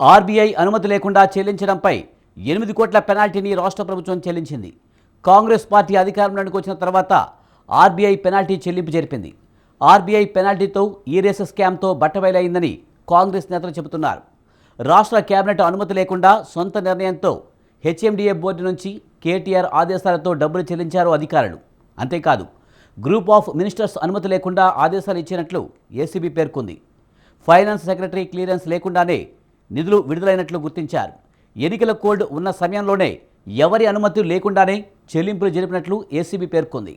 RBI అనుమతి లేకుండా చెల్లించడంపై 8 కోట్ల పెనాల్టీని రాష్ట్ర ప్రభుత్వం చెల్లించింది. కాంగ్రెస్ పార్టీ అధికారంలోకి వచ్చిన తర్వాత ఆర్బీఐ పెనాల్టీ చెల్లింపు జరిపింది. ఆర్బీఐ పెనాల్టీతో ఈరేస్ స్కామ్తో బట్టబయలైందని కాంగ్రెస్ నేతలు చెబుతున్నారు. రాష్ట్ర కేబినెట్ అనుమతి లేకుండా సొంత నిర్ణయంతో హెచ్ఎండిఏ బోర్డు నుంచి కేటీఆర్ ఆదేశాలతో డబ్బులు చెల్లించారు అధికారులు. అంతేకాదు, గ్రూప్ ఆఫ్ మినిస్టర్స్ అనుమతి లేకుండా ఆదేశాలు ఇచ్చినట్లు ఏసీబీ పేర్కొంది. ఫైనాన్స్ సెక్రటరీ క్లియరెన్స్ లేకుండానే నిధులు విడుదలైనట్లు గుర్తించారు. ఎన్నికల కోడ్ ఉన్న సమయంలోనే ఎవరి అనుమతి లేకుండానే చెల్లింపులు జరిపినట్లు ఏసీబీ పేర్కొంది.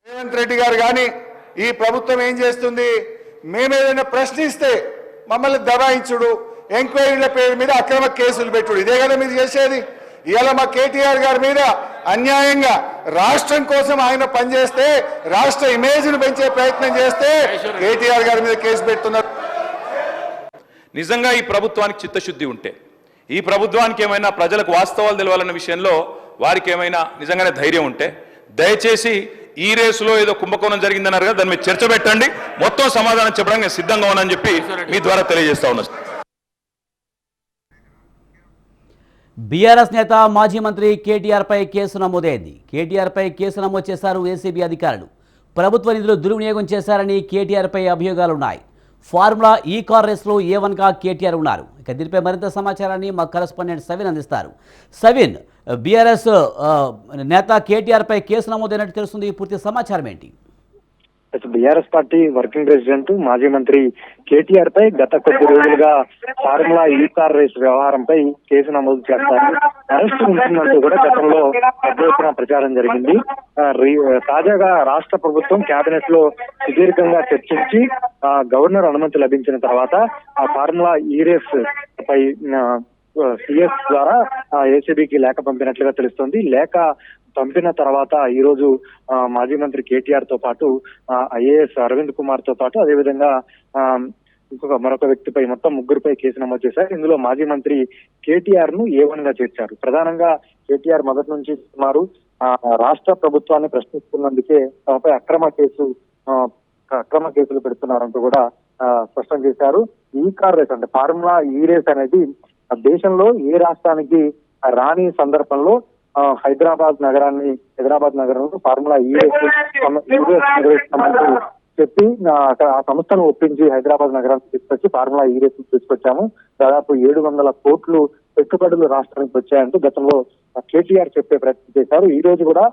రేవంత్ రెడ్డి గారు కానీ ఈ ప్రభుత్వం ఏం చేస్తుంది? మేమేదైనా ప్రశ్నిస్తే మమ్మల్ని దబాయించుడు, ఎంక్వైరీల పేరు మీద అక్రమ కేసులు పెట్టుడు, ఇదే కదా మీరు చేసేది. ఇవాళ మా కేటీఆర్ గారి మీద అన్యాయంగా రాష్ట్రం కోసం ఆయన పనిచేస్తే, రాష్ట్ర ఇమేజ్ను పెంచే ప్రయత్నం చేస్తే కేటీఆర్ గారి మీద కేసు పెడుతున్నారు. నిజంగా ఈ ప్రభుత్వానికి చిత్తశుద్ధి ఉంటే, ఈ ప్రభుత్వానికి ఏమైనా ప్రజలకు వాస్తవాలు తెలవాలన్న విషయంలో వారికి ఏమైనా నిజంగానే ధైర్యం ఉంటే, దయచేసి ఈ రేసులో ఏదో కుంభకోణం జరిగిందన్నారు కదా, దాని మీద చర్చ పెట్టండి. మొత్తం సమాధానం చెప్పడానికి నేను సిద్ధంగా ఉన్నానని చెప్పి మీ ద్వారా తెలియజేస్తా ఉన్నా. బీఆర్ఎస్ నేత మాజీ మంత్రి కేటీఆర్పై కేసు నమోదైంది. కేటీఆర్పై కేసు నమోదు చేశారు ఏసీబీ అధికారులు. ప్రభుత్వ నిధులు దుర్వినియోగం చేశారని కేటీఆర్పై అభియోగాలున్నాయి. ఫార్ములా ఈ కార్ రేస్లో A1గా కేటీఆర్ ఉన్నారు. ఇక దీనిపై మరింత సమాచారాన్ని మా కరెస్పాండెంట్ సవిన్ అందిస్తారు. సవిన్, బీఆర్ఎస్ నేత కేటీఆర్పై కేసు నమోదైనట్టు తెలుస్తుంది. పూర్తి సమాచారం ఏంటి? బీఆర్ఎస్ పార్టీ వర్కింగ్ ప్రెసిడెంట్ మాజీ మంత్రి కేటీఆర్ పై గత కొద్ది రోజులుగా ఫార్ములా ఈ కార్ రేస్ వ్యవహారంపై కేసు నమోదు చేస్తారు. అరెస్టు ఉంటుందంటూ కూడా గతంలో పెద్ద ఎత్తున ప్రచారం జరిగింది. తాజాగా రాష్ట్ర ప్రభుత్వం కేబినెట్ లో సుదీర్ఘంగా చర్చించి గవర్నర్ అనుమతి లభించిన తర్వాత ఆ ఫార్ములా ఈ రేస్ పై సిఎస్ ద్వారా ఏసీబీకి లేఖ పంపినట్లుగా తెలుస్తోంది. లేఖ పంపిన తర్వాత ఈ రోజు మాజీ మంత్రి కేటీఆర్ తో పాటు ఐఏఎస్ అరవింద్ కుమార్ తో పాటు అదేవిధంగా మరొక వ్యక్తిపై మొత్తం ముగ్గురుపై కేసు నమోదు చేశారు. ఇందులో మాజీ మంత్రి కేటీఆర్ ను A1 గా చేర్చారు. ప్రధానంగా కేటీఆర్ మొదటి నుంచి సుమారు రాష్ట్ర ప్రభుత్వాన్ని ప్రశ్నిస్తున్నందుకే తమపై అక్రమ కేసులు పెడుతున్నారంటూ కూడా స్పష్టం చేశారు. ఈ కార్ రేస్ అంటే ఫార్ములా ఈ రేస్ అనేది దేశంలో ఏ రాష్ట్రానికి రాని సందర్భంలో హైదరాబాద్ నగరంలో ఫార్ములా ఈ రేస్ నిర్వహిస్తామంటూ చెప్పి ఆ సంస్థను ఒప్పించి హైదరాబాద్ నగరానికి తీసుకొచ్చి ఫార్ములా ఈ రేస్ తీసుకొచ్చాము. దాదాపు 700 కోట్లు పెట్టుబడులు రాష్ట్రానికి వచ్చాయంటూ గతంలో కేటీఆర్ చెప్పే ప్రయత్నం చేశారు. ఈ రోజు కూడా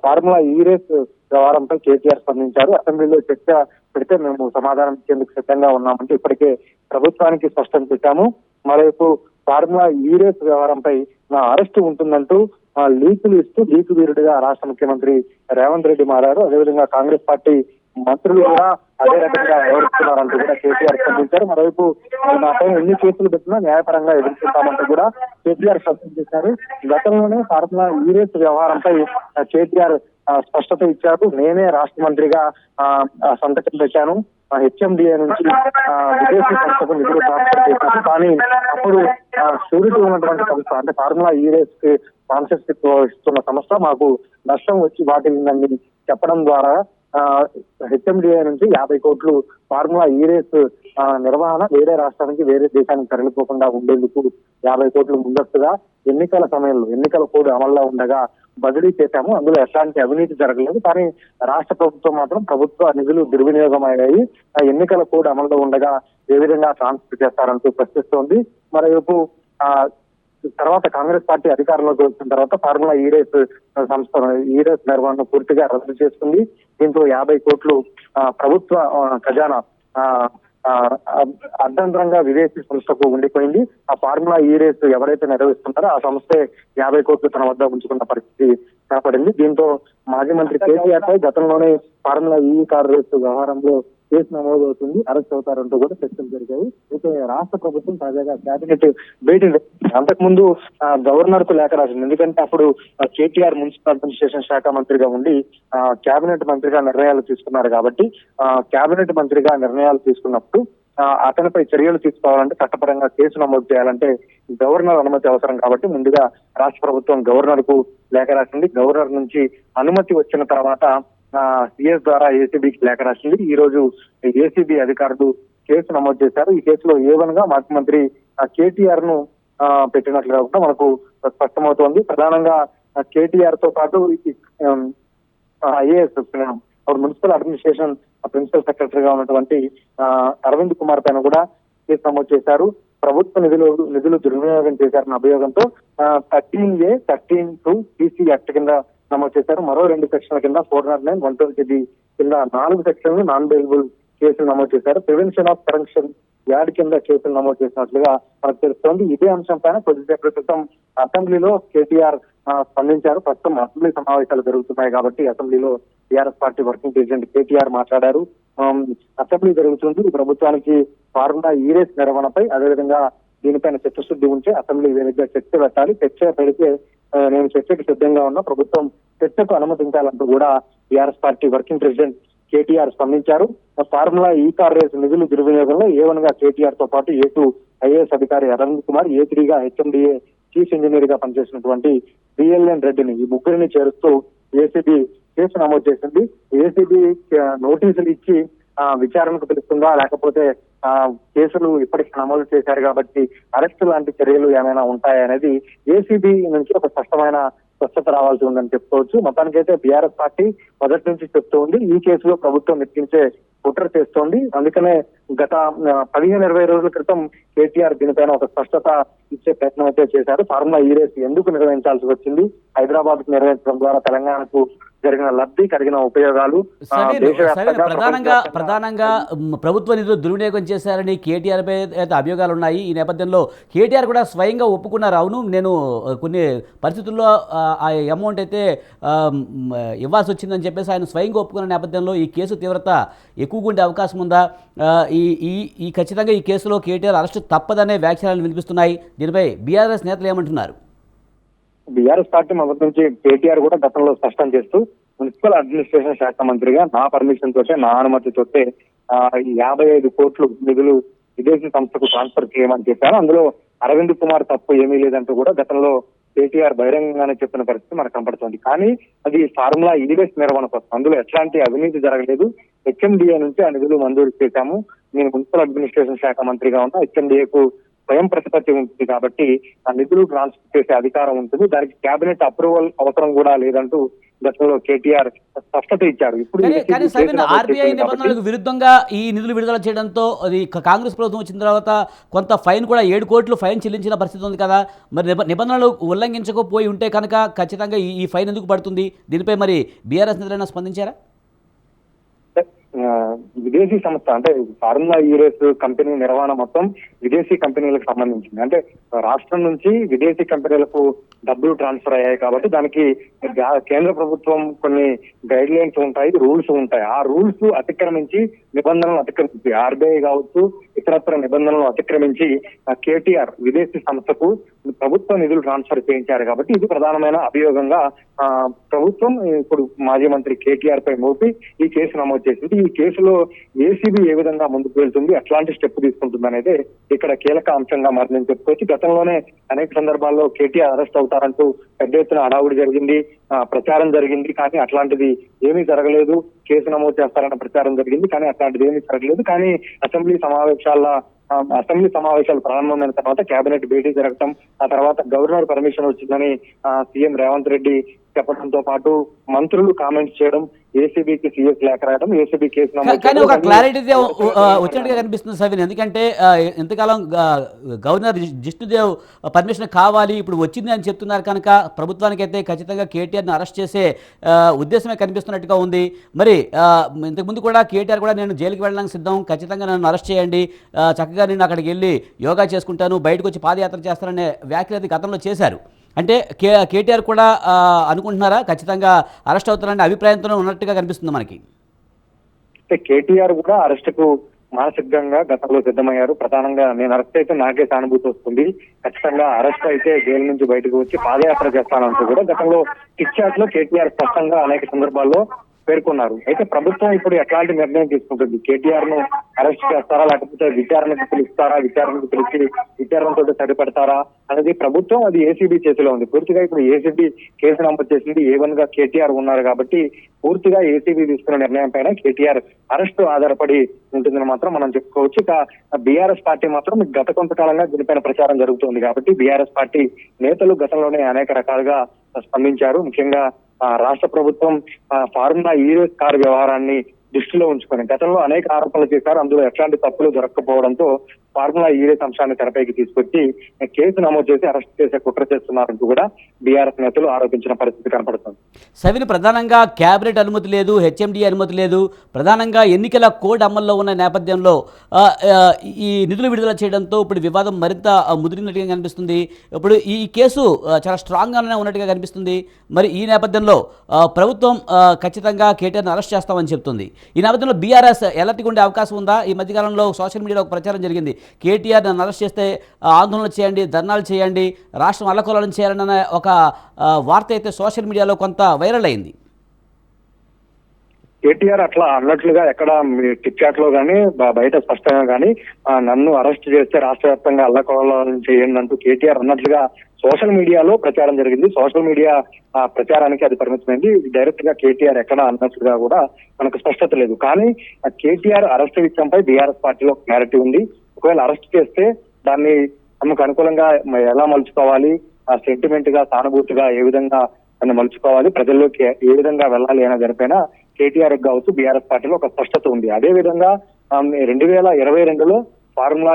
ఫార్ములా ఈ రేస్ వ్యవహారంపై కేటీఆర్ స్పందించారు. అసెంబ్లీలో చర్చ పెడితే మేము సమాధానం ఇచ్చేందుకు సిద్ధంగా ఉన్నామంటే ఇప్పటికే ప్రభుత్వానికి స్పష్టం పెట్టాము. మరోవైపు ఫార్ములా ఈ రేస్ వ్యవహారంపై అరెస్టు ఉంటుందంటూ లీకులు ఇస్తూ లీకు వీరుడిగా రాష్ట్ర ముఖ్యమంత్రి రేవంత్ రెడ్డి మారారు. అదేవిధంగా కాంగ్రెస్ పార్టీ మంత్రులు కూడా అదే రకంగా వ్యవహరిస్తున్నారంటూ కూడా కేటీఆర్ స్పందించారు. మరోవైపు నాపై ఎన్ని కేసులు పెట్టినా న్యాయపరంగా ఎదుర్కొంటామంటూ కూడా కేటీఆర్ స్పష్టం చేశారు. గతంలోనే ఫార్ములా ఈ రేస్ వ్యవహారంపై కేటీఆర్ స్పష్టత ఇచ్చారు. నేనే రాష్ట్ర మంత్రిగా సంతకం పెట్టాను. హెచ్ఎండిఏ నుంచి విదేశీ సంస్థకు నిధులు ట్రాన్స్ఫర్ చేశారు. కానీ అప్పుడు షూరిటీ ఉన్నటువంటి సంస్థ అంటే ఫార్ములా ఈ రేస్ కి స్పాన్సర్షిప్ ఇస్తున్న సంస్థ మాకు నష్టం వచ్చి వాటిల్లిందని చెప్పడం ద్వారా హెచ్ఎండిఏ నుంచి 50 కోట్లు ఫార్ములా ఈ రేస్ నిర్వహణ వేరే రాష్ట్రానికి వేరే దేశానికి తరలిపోకుండా ఉండేందుకు 50 కోట్లు ముందస్తుగా ఎన్నికల సమయంలో ఎన్నికల కోడ్ అమల్లో ఉండగా బదిలీ చేశాము. అందులో ఎట్లాంటి అవినీతి జరగలేదు. కానీ రాష్ట్ర ప్రభుత్వం మాత్రం ప్రభుత్వ నిధులు దుర్వినియోగం అయ్యాయి. ఎన్నికల కోడ్ అమల్లో ఉండగా ఏ విధంగా ట్రాన్స్ఫర్ చేస్తారంటూ ప్రశ్నిస్తోంది. మరోవైపు తర్వాత కాంగ్రెస్ పార్టీ అధికారంలోకి వచ్చిన తర్వాత ఫార్ములా ఈ రేస్ సంస్థ ఈ రేస్ నిర్వహణ పూర్తిగా రద్దు చేస్తుంది. దీంతో 50 కోట్లు ప్రభుత్వ ఖజానా అర్ధంతరంగా విదేశీ సంస్థకు ఉండిపోయింది. ఆ ఫార్ములా ఈ రేస్ ఎవరైతే నిర్వహిస్తున్నారో ఆ సంస్థే 50 కోట్లు తన వద్ద ఉంచుకున్న పరిస్థితి కనపడింది. దీంతో మాజీ మంత్రి కేటీఆర్ పై గతంలోనే ఫార్ములా ఈ కార్ రేస్ వ్యవహారంలో కేసు నమోదు అవుతుంది, అరెస్ట్ అవుతారంటూ కూడా చర్చలు జరిగాయి. అయితే రాష్ట్ర ప్రభుత్వం తాజాగా కేబినెట్ భేటీ అంతకుముందు గవర్నర్ కు లేఖ రాసింది. ఎందుకంటే అప్పుడు కేటీఆర్ మున్సిపల్ అడ్మినిస్ట్రేషన్ శాఖ మంత్రిగా ఉండి కేబినెట్ మంత్రిగా నిర్ణయాలు తీసుకున్నారు కాబట్టి కేబినెట్ మంత్రిగా నిర్ణయాలు తీసుకున్నప్పుడు అతనిపై చర్యలు తీసుకోవాలంటే చట్టపరంగా కేసు నమోదు చేయాలంటే గవర్నర్ అనుమతి అవసరం కాబట్టి ముందుగా రాష్ట్ర ప్రభుత్వం గవర్నర్ కు లేఖ రాసింది. గవర్నర్ నుంచి అనుమతి వచ్చిన తర్వాత సిఎస్ ద్వారా ఏసీబీకి లేఖ రాసింది. ఈ రోజు ఏసీబీ అధికారులు కేసు నమోదు చేశారు. ఈ కేసులో A1 గా ముఖ్యమంత్రి కేటీఆర్ ను పెట్టినట్లుగా కూడా మనకు స్పష్టమవుతోంది. ప్రధానంగా కేటీఆర్ తో పాటు ఐఏఎస్ మున్సిపల్ అడ్మినిస్ట్రేషన్ ప్రిన్సిపల్ సెక్రటరీగా ఉన్నటువంటి అరవింద్ కుమార్ పైన కూడా కేసు నమోదు చేశారు. ప్రభుత్వ నిధులు దుర్వినియోగం చేశారన్న అభియోగంతో 13A, 13(2) PC యాక్ట్ కింద నమోదు చేశారు. మరో 2 సెక్షన్ల కింద 409, 120 కింద 4 సెక్షన్లు నాన్ బెయిలబుల్ కేసులు నమోదు చేశారు. ప్రివెన్షన్ ఆఫ్ కరప్షన్ యాడ్ కింద కేసులు నమోదు చేసినట్లుగా మనకు తెలుస్తోంది. ఇదే అంశం పైన కొద్దిసేపటి క్రితం అసెంబ్లీలో కేటీఆర్ స్పందించారు. ప్రస్తుతం అసెంబ్లీ సమావేశాలు జరుగుతున్నాయి కాబట్టి అసెంబ్లీలో TRS party working president KTR మాట్లాడారు. అసెంబ్లీ జరుగుతుంది. ప్రభుత్వానికి ఫార్ములా రేస్ నిర్వహణపై అదేవిధంగా దీనిపైన చిత్తశుద్ధి ఉంటే అసెంబ్లీ వేదికగా చర్చ పెట్టాలి. చర్చ పెడితే నేను చర్చకు సిద్ధంగా ఉన్నా, ప్రభుత్వం చర్చకు అనుమతించాలంటూ కూడా TRS party working president KTR స్పందించారు. ఫార్ములా కార్ రేస్ నిధులు దుర్వినియోగంలో A1 గా కేటీఆర్ తో పాటు A2 ఐఏఎస్ అధికారి అరవింద్ కుమార్, A3 గా HMDA చీఫ్ ఇంజనీర్ గా పనిచేసినటువంటి BLN రెడ్డిని ఈ ముగ్గురిని చేరుస్తూ ఏసీబీ కేసు నమోదు చేసింది. ఏసీబీ నోటీసులు ఇచ్చి విచారణకు పిలుస్తుందా లేకపోతే కేసులు ఇప్పటికీ నమోదు చేశారు కాబట్టి అరెస్టు లాంటి చర్యలు ఏమైనా ఉంటాయనేది ఏసీబీ నుంచి ఒక స్పష్టత రావాల్సి ఉందని చెప్పుకోవచ్చు. మొత్తానికైతే బీఆర్ఎస్ పార్టీ మొదటి నుంచి చెప్తూ ఉంది ఈ కేసులో ప్రభుత్వం నెట్టించే కుట్ర చేస్తోంది. అందుకనే గత 15-20 రోజుల క్రితం కేటీఆర్ దీనిపైన ఒక స్పష్టత ఇచ్చే ప్రయత్నం అయితే చేశారు. ఫార్ములా రేస్ ఎందుకు నిర్వహించాల్సి వచ్చింది, హైదరాబాద్ కు నిర్వహించడం ద్వారా తెలంగాణకు జరిగిన లబ్ధి, కలిగిన ఉపయోగాలు, ప్రధానంగా ప్రభుత్వ నిధులు దుర్వినియోగం చేశారని కేటీఆర్ పై అభియోగాలు ఉన్నాయి. ఈ నేపథ్యంలో కేటీఆర్ కూడా స్వయంగా ఒప్పుకున్నారు. అవును, నేను కొన్ని పరిస్థితుల్లో ఆ అమౌంట్ అయితే ఇవ్వాల్సి వచ్చిందని చెప్పేసి ఆయన స్వయంగా ఒప్పుకున్న నేపథ్యంలో ఈ కేసు తీవ్రత ఎక్కువగా ఉండే అవకాశం ఉందా? ఈ ఖచ్చితంగా ఈ కేసులో కేటీఆర్ అరెస్టు తప్పదనే వ్యాఖ్యలు వినిపిస్తున్నాయి. దీనిపై బీఆర్ఎస్ నేతలు ఏమంటున్నారు? బీఆర్ఎస్ పార్టీ మొదటి నుంచి కేటీఆర్ కూడా గతంలో స్పష్టం చేస్తూ మున్సిపల్ అడ్మినిస్ట్రేషన్ శాఖ మంత్రిగా నా పర్మిషన్ తోటే, నా అనుమతితోటే 55 కోట్లు నిధులు విదేశీ సంస్థకు ట్రాన్స్ఫర్ చేయమని చెప్పారు. అందులో అరవింద్ కుమార్ తప్పు ఏమీ లేదంటూ కూడా గతంలో కేటీఆర్ బహిరంగంగానే చెప్పిన పరిస్థితి మనకు కనపడుతోంది. కానీ అది ఫార్ములా రేస్ నిర్వహణ కోసం, అందులో ఎట్లాంటి అవినీతి జరగలేదు. HMDA నుంచి ఆ నిధులు మంజూరు చేశాము. నేను మున్సిపల్ అడ్మినిస్ట్రేషన్ శాఖ మంత్రిగా ఉన్న HMDAకు స్వయం ప్రతిపత్తి ఉంటుంది కాబట్టి ఆ నిధులు ట్రాన్స్ఫర్ చేసే అధికారం ఉంటుంది. దానికి కేబినెట్ అప్రూవల్ అవసరం కూడా లేదంటూ గతంలో కేటీఆర్ స్పష్టత ఇచ్చారు. ఇప్పుడు ఆర్బీఐ నిబంధనలకు విరుద్ధంగా ఈ నిధులు విడుదల చేయడంతో అది కాంగ్రెస్ ప్రభుత్వం వచ్చిన తర్వాత కొంత ఫైన్ కూడా 7 కోట్లు ఫైన్ చెల్లించిన పరిస్థితి ఉంది కదా. మరి నిబంధనలు ఉల్లంఘించకపోయి ఉంటే కనుక ఖచ్చితంగా ఈ ఫైన్ ఎందుకు పడుతుంది? దీనిపై మరి బీఆర్ఎస్ నేతలైనా స్పందించారా? విదేశీ సంస్థ అంటే ఫార్ములా రేస్ కంపెనీ నిర్వహణ మొత్తం విదేశీ కంపెనీలకు సంబంధించింది. అంటే రాష్ట్రం నుంచి విదేశీ కంపెనీలకు డబ్బులు ట్రాన్స్ఫర్ అయ్యాయి కాబట్టి దానికి కేంద్ర ప్రభుత్వం కొన్ని గైడ్ లైన్స్ ఉంటాయి, రూల్స్ ఉంటాయి. ఆ రూల్స్ అతిక్రమించి నిబంధనలు అతిక్రమించి ఆర్బీఐ కావచ్చు ఇతరత్ర నిబంధనలు అతిక్రమించి కేటీఆర్ విదేశీ సంస్థకు ప్రభుత్వ నిధులు ట్రాన్స్ఫర్ చేయించారు కాబట్టి ఇది ప్రధానమైన అభియోగంగా ప్రభుత్వం ఇప్పుడు మాజీ మంత్రి కేటీఆర్ పై మోపి ఈ కేసు నమోదు చేసింది. ఈ కేసులో ఏసీబీ ఏ విధంగా ముందుకు వెళ్తుంది, ఎట్లాంటి స్టెప్ తీసుకుంటుంది అనేది ఇక్కడ కీలక అంశంగా మారిందని చెప్పుకోవచ్చు. గతంలోనే అనేక సందర్భాల్లో కేటీఆర్ అరెస్ట్ అవుతారంటూ పెద్ద ఎత్తున హడావుడి జరిగింది, ప్రచారం జరిగింది. కానీ అట్లాంటిది ఏమీ జరగలేదు. కేసు నమోదు చేస్తారన్న ప్రచారం జరిగింది కానీ అట్లాంటిది ఏమీ జరగలేదు. కానీ అసెంబ్లీ సమావేశాలు ప్రారంభమైన తర్వాత కేబినెట్ భేటీ జరగటం, ఆ తర్వాత గవర్నర్ పర్మిషన్ వచ్చిందని సీఎం రేవంత్ రెడ్డి చెప్పడంతో పాటు మంత్రులు కామెంట్స్ చేయడం, ఏసీబీకి సీఎస్ లేఖ రాయడం, ఏసీబీ కేసు కానీ ఒక క్లారిటీ వచ్చినట్టుగా కనిపిస్తుంది సవిన్. ఎందుకంటే ఎంతకాలం గవర్నర్ జిష్ణుదేవ్ పర్మిషన్ కావాలి, ఇప్పుడు వచ్చింది అని చెప్తున్నారు కనుక ప్రభుత్వానికి అయితే ఖచ్చితంగా కేటీఆర్ని అరెస్ట్ చేసే ఉద్దేశమే కనిపిస్తున్నట్టుగా ఉంది. మరి ఇంతకుముందు కూడా కేటీఆర్ కూడా నేను జైలుకి వెళ్ళడానికి సిద్ధం, ఖచ్చితంగా నన్ను అరెస్ట్ చేయండి, చక్కగా నేను అక్కడికి వెళ్ళి యోగా చేసుకుంటాను, బయటకు వచ్చి పాదయాత్ర చేస్తాననే వ్యాఖ్యలు అయితే గతంలో చేశారు. అంటే కేటీఆర్ కూడా అనుకుంటున్నారా ఖచ్చితంగా అరెస్ట్ అవుతారనే అభిప్రాయంతోనే ఉన్నట్టుగా కనిపిస్తుంది మనకి? కేటీఆర్ కూడా అరెస్టుకు మానసికంగా గతంలో సిద్ధమయ్యారు. ప్రధానంగా నేను అరెస్ట్ అయితే నాకే సానుభూతి వస్తుంది, ఖచ్చితంగా అరెస్ట్ అయితే జైలు నుంచి బయటకు వచ్చి పాదయాత్ర చేస్తానంటూ కూడా గతంలో టిక్ చాట్ లో కేటీఆర్ స్పష్టంగా అనేక సందర్భాల్లో పేర్కొన్నారు. అయితే ప్రభుత్వం ఇప్పుడు ఎట్లాంటి నిర్ణయం తీసుకుంటుంది? కేటీఆర్ ను అరెస్ట్ చేస్తారా, లేకపోతే విచారణకు పిలుస్తారా, విచారణకు పిలిచి విచారణతో సరిపెడతారా అనేది ప్రభుత్వం, అది ఏసీబీ చేతిలో ఉంది. పూర్తిగా ఇప్పుడు ఏసీబీ కేసు నమోదు చేసింది. A1 గా కేటీఆర్ ఉన్నారు కాబట్టి పూర్తిగా ఏసీబీ తీసుకున్న నిర్ణయం పైన కేటీఆర్ అరెస్టు ఆధారపడి ఉంటుందని మాత్రం మనం చెప్పుకోవచ్చు. ఇక బీఆర్ఎస్ పార్టీ మాత్రం గత కొంతకాలంగా దీనిపైన ప్రచారం జరుగుతుంది కాబట్టి బీఆర్ఎస్ పార్టీ నేతలు గతంలోనే అనేక రకాలుగా స్పందించారు. ముఖ్యంగా రాష్ట్ర ప్రభుత్వం ఫార్ములా ఈ కార్ వ్యవహారాన్ని దృష్టిలో ఉంచుకొని గతంలో అనేక ఆరోపణలు చేశారు. అందులో ఎట్లాంటి తప్పులు దొరకకపోవడంతో ఫార్ములా ఈ అంశాన్ని తెరపైకి తీసుకొచ్చి కేసు నమోదు చేసి అరెస్ట్ చేసే కుట్ర చేస్తున్నారంటూ కూడా బీఆర్ఎస్ నేతలు ఆరోపించిన పరిస్థితి కనపడుతుంది. సవిని, ప్రధానంగా క్యాబినెట్ అనుమతి లేదు, హెచ్ఎండి అనుమతి లేదు, ప్రధానంగా ఎన్నికల కోడ్ అమల్లో ఉన్న నేపథ్యంలో ఈ నిధులు విడుదల చేయడంతో ఇప్పుడు వివాదం మరింత ముదిరినట్టుగా కనిపిస్తుంది. ఇప్పుడు ఈ కేసు చాలా స్ట్రాంగ్గానే ఉన్నట్టుగా కనిపిస్తుంది. మరి ఈ నేపథ్యంలో ప్రభుత్వం ఖచ్చితంగా కేటీఆర్ని అరెస్ట్ చేస్తామని చెప్తుంది. ఈ నేపథ్యంలో బీఆర్ఎస్ ఎలర్ట్గా ఉండే అవకాశం ఉందా? ఈ మధ్యకాలంలో సోషల్ మీడియాలో ఒక ప్రచారం జరిగింది, కేటీఆర్ నన్ను అరెస్ట్ చేస్తే ఆందోళన చేయండి, ధర్నాలు చేయండి, రాష్ట్రం అల్లకొల్లం చేయాలన్న ఒక వార్త అయితే సోషల్ మీడియాలో కొంత వైరల్ అయింది. కేటీఆర్ అట్లా అన్నట్లుగా ఎక్కడ టిక్ చాట్ లో కానీ బయట స్పష్టంగా కానీ నన్ను అరెస్ట్ చేస్తే రాష్ట్ర వ్యాప్తంగా అల్లకొల్లం చేయండి అంటూ కేటీఆర్ అన్నట్లుగా సోషల్ మీడియాలో ప్రచారం జరిగింది. సోషల్ మీడియా ప్రచారానికి అది పరిమితమైంది. డైరెక్ట్ గా కేటీఆర్ ఎక్కడ అన్నట్లుగా కూడా మనకు స్పష్టత లేదు. కానీ కేటీఆర్ అరెస్ట్ విషయంపై బీఆర్ఎస్ పార్టీలో క్లారిటీ ఉంది. ఒకవేళ అరెస్ట్ చేస్తే దాన్ని తమకు అనుకూలంగా ఎలా మలుచుకోవాలి, సెంటిమెంట్ గా, సానుభూతిగా ఏ విధంగా దాన్ని మలుచుకోవాలి, ప్రజల్లోకి ఏ విధంగా వెళ్ళాలి అనే దానిపైన కేటీఆర్ కావచ్చు బీఆర్ఎస్ పార్టీలో ఒక స్పష్టత ఉంది. అదే విధంగా 2022లో ఫార్ములా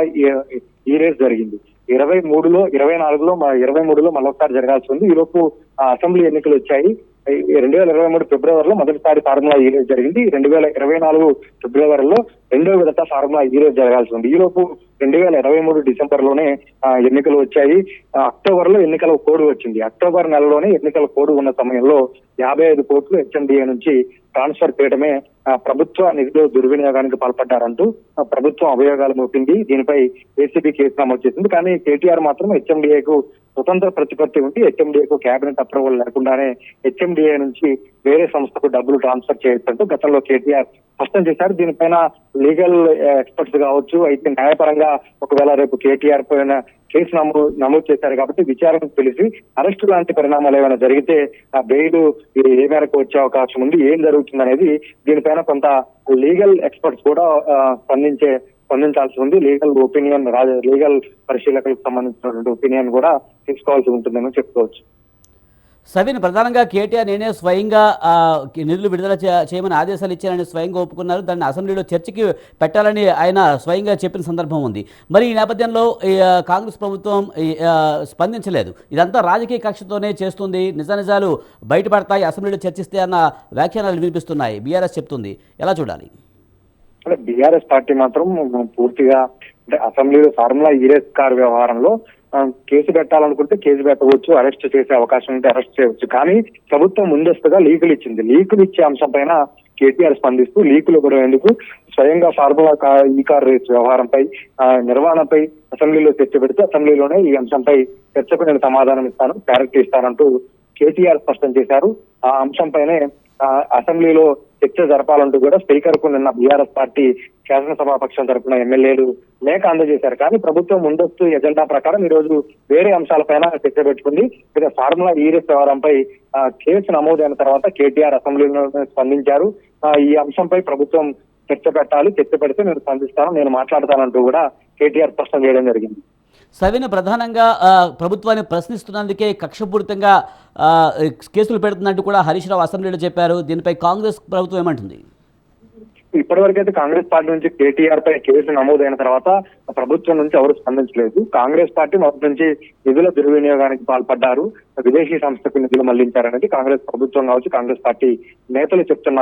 ఈ రేస్ జరిగింది. 23లో 24లో మరొకసారి జరగాల్సి ఉంది. ఈలోపు అసెంబ్లీ ఎన్నికలు వచ్చాయి. 2023 ఫిబ్రవరిలో మొదటిసారి ఫార్ములా ఈ రేస్ జరిగింది. 2024 ఫిబ్రవరిలో రెండో విడత ఫార్ములా ఈ రేస్ జరగాల్సి ఉంది. ఈలోపు 2023 డిసెంబర్లోనే ఎన్నికలు వచ్చాయి. అక్టోబర్ లో ఎన్నికల కోడ్ వచ్చింది. అక్టోబర్ నెలలోనే ఎన్నికల కోడ్ ఉన్న సమయంలో 55 కోట్లు హెచ్ఎండిఏ నుంచి ట్రాన్స్ఫర్ చేయడమే ప్రభుత్వ నిధులు దుర్వినియోగానికి పాల్పడ్డారంటూ ప్రభుత్వం అభియోగాలు మోపింది. దీనిపై ఏసీబీ కేసు నమోదు చేసింది. కానీ కేటీఆర్ మాత్రం హెచ్ఎండిఏకు స్వతంత్ర ప్రతిపత్తి ఉండి హెచ్ఎండిఏకు కేబినెట్ అప్రూవల్ లేకుండానే హెచ్ఎండిఏ నుంచి వేరే సంస్థకు డబ్బులు ట్రాన్స్ఫర్ చేయొచ్చంటూ గతంలో కేటీఆర్ స్పష్టం చేశారు. దీనిపైన లీగల్ ఎక్స్పర్ట్స్ కావచ్చు, అయితే న్యాయపరంగా ఒకవేళ రేపు కేటీఆర్ పైన కేసు నమోదు చేశారు కాబట్టి విచారణకు పిలిచి అరెస్టు లాంటి పరిణామాలు ఏమైనా జరిగితే ఆ బెయిల్ ఏ మేరకు వచ్చే అవకాశం ఉంది, ఏం జరుగుతుంది అనేది దీనిపైన కొంత లీగల్ ఎక్స్పర్ట్స్ కూడా స్పందించాల్సి ఉంది. లీగల్ ఒపీనియన్, లీగల్ పరిశీలకులకు సంబంధించినటువంటి ఒపీనియన్ కూడా తీసుకోవాల్సి ఉంటుందని చెప్పుకోవచ్చు. సవిన్, ప్రధానంగా కేటీఆర్ నేనే స్వయంగా నిధులు విడుదల చేయమని ఆదేశాలు ఇచ్చారని స్వయంగా ఒప్పుకున్నారు. దాన్ని అసెంబ్లీలో చర్చకి పెట్టాలని ఆయన స్వయంగా చెప్పిన సందర్భం ఉంది. మరి ఈ నేపథ్యంలో కాంగ్రెస్ ప్రభుత్వం స్పందించలేదు. ఇదంతా రాజకీయ కక్షతోనే చేస్తుంది, నిజాలు బయటపడతాయి, అసెంబ్లీలో చర్చిస్తే అన్న వ్యాఖ్యానాలు వినిపిస్తున్నాయి, బీఆర్ఎస్ చెప్తుంది. ఎలా చూడాలి? బీఆర్ఎస్ పార్టీ మాత్రం పూర్తిగా అసెంబ్లీలో ఫార్ములా ఈ రేస్ కార్ వ్యవహారంలో కేసు పెట్టాలనుకుంటే కేసు పెట్టవచ్చు, అరెస్ట్ చేసే అవకాశం ఉంటే అరెస్ట్ చేయవచ్చు. కానీ ప్రభుత్వం ముందస్తుగా లీకులు ఇచ్చింది. లీకులు ఇచ్చే అంశం పైన కేటీఆర్ స్పందిస్తూ లీకులు ఇవ్వడం ఎందుకు, స్వయంగా ఫార్ములా ఈ కార్ రేస్ వ్యవహారంపై నిర్వహణపై అసెంబ్లీలో చర్చ పెడితే అసెంబ్లీలోనే ఈ అంశంపై చర్చకు నేను సమాధానం ఇస్తాను, క్లారిటీ ఇస్తానంటూ కేటీఆర్ స్పష్టం చేశారు. ఆ అంశంపైనే అసెంబ్లీలో చర్చ జరపాలంటూ కూడా స్పీకర్ కు నిన్న బీఆర్ఎస్ పార్టీ శాసనసభాపక్షం తరఫున ఎమ్మెల్యేలు లేఖ అందజేశారు. కానీ ప్రభుత్వం ముందస్తు ఎజెండా ప్రకారం ఈ రోజు వేరే అంశాలపైన చర్చ పెట్టుకుంది. ఇక ఫార్ములా ఈ రేస్ వ్యవహారంపై కేసు నమోదైన తర్వాత కేటీఆర్ అసెంబ్లీలో స్పందించారు. ఈ అంశంపై ప్రభుత్వం చర్చ పెట్టాలి, చర్చ పెడితే నేను స్పందిస్తాను, నేను మాట్లాడతానంటూ కూడా కేటీఆర్ స్పష్టం చేయడం జరిగింది. సవిన, ప్రధానంగా ప్రభుత్వాన్ని ప్రశ్నిస్తున్నందుకే కక్షపూరితంగా కేసులు పెడుతున్నట్టు కూడా హరీష్ రావు అసెంబ్లీలో చెప్పారు. దీనిపై కాంగ్రెస్ ప్రభుత్వం ఏమంటుంది? ఇప్పటివరకైతే కాంగ్రెస్ పార్టీ నుంచి కేటీఆర్ పై కేసు నమోదైన తర్వాత ప్రభుత్వం నుంచి ఎవరు స్పందించలేదు. కాంగ్రెస్ పార్టీ మొదటి నుంచి నిధుల దుర్వినియోగానికి పాల్పడ్డారు, విదేశీ సంస్థకు నిధులు మళ్లించారనేది కాంగ్రెస్ ప్రభుత్వం కావచ్చు, కాంగ్రెస్ పార్టీ నేతలు చెప్తున్న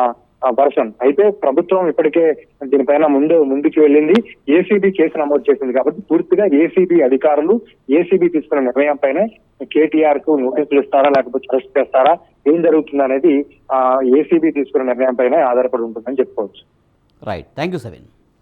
వర్షన్. అయితే ప్రభుత్వం ఇప్పటికే దీనిపైన ముందుకు వెళ్ళింది, ఏసీబీ కేసు నమోదు చేసింది కాబట్టి పూర్తిగా ఏసీబీ అధికారులు ఏసీబీ తీసుకున్న నిర్ణయం పైనే కేటీఆర్ కు నోటీసులు ఇస్తారా లేకపోతే అరెస్ట్ చేస్తారా, ఏం జరుగుతుంది అనేది ఏసీబీ తీసుకున్న నిర్ణయం పైనే ఆధారపడి ఉంటుందని చెప్పుకోవచ్చు. Right, thank you సవిన్.